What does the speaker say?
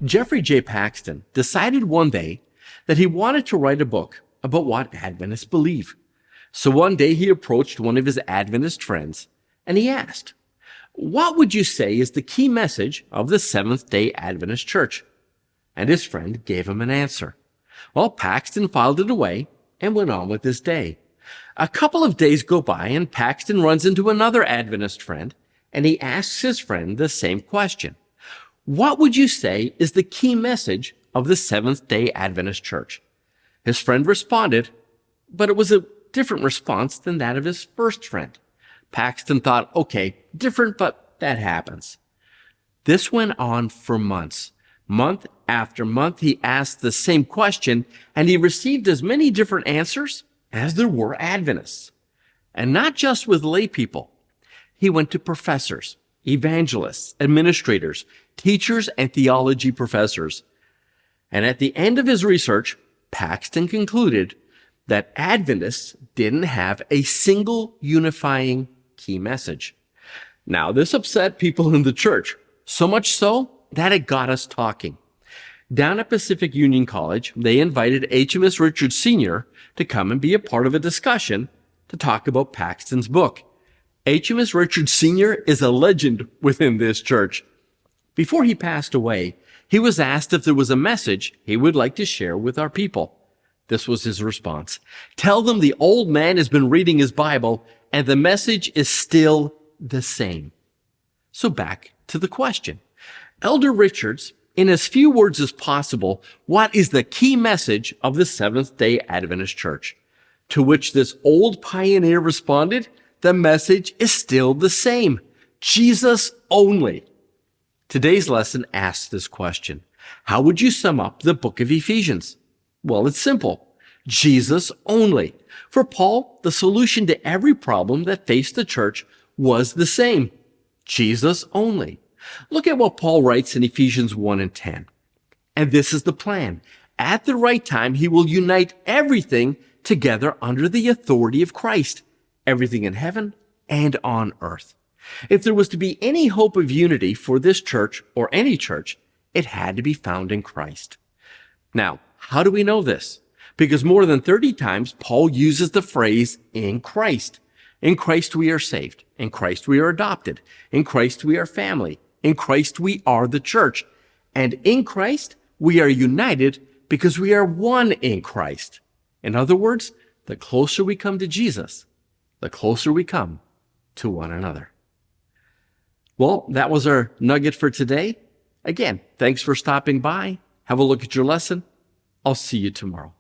Jeffrey J. Paxton decided one day that he wanted to write a book about what Adventists believe. So one day he approached one of his Adventist friends and he asked, "What would you say is the key message of the Seventh-day Adventist Church?" And his friend gave him an answer. Well, Paxton filed it away and went on with his day. A couple of days go by and Paxton runs into another Adventist friend and he asks his friend the same question. "What would you say is the key message of the Seventh-day Adventist Church?" His friend responded, but it was a different response than that of his first friend. Paxton thought, okay, different, but that happens. This went on for months. Month after month, he asked the same question, and he received as many different answers as there were Adventists. And not just with lay people. He went to professors, evangelists, administrators, teachers, and theology professors. And at the end of his research, Paxton concluded that Adventists didn't have a single unifying key message. Now, this upset people in the church, so much so that it got us talking. Down at Pacific Union College, they invited HMS Richards Sr. to come and be a part of a discussion to talk about Paxton's book. HMS Richards Sr. is a legend within this church. Before he passed away, he was asked if there was a message he would like to share with our people. This was his response. "Tell them the old man has been reading his Bible and the message is still the same." So back to the question. Elder Richards, in as few words as possible, what is the key message of the Seventh-day Adventist Church? To which this old pioneer responded, the message is still the same. Jesus only. Today's lesson asks this question. How would you sum up the book of Ephesians? Well, it's simple. Jesus only. For Paul, the solution to every problem that faced the church was the same. Jesus only. Look at what Paul writes in Ephesians 1 and 10. And this is the plan. At the right time, he will unite everything together under the authority of Christ, everything in heaven and on earth. If there was to be any hope of unity for this church or any church, it had to be found in Christ. Now, how do we know this? Because more than 30 times, Paul uses the phrase, in Christ. In Christ we are saved. In Christ we are adopted. In Christ we are family. In Christ we are the church. And in Christ we are united because we are one in Christ. In other words, the closer we come to Jesus, the closer we come to one another. Well, that was our nugget for today. Again, thanks for stopping by. Have a look at your lesson. I'll see you tomorrow.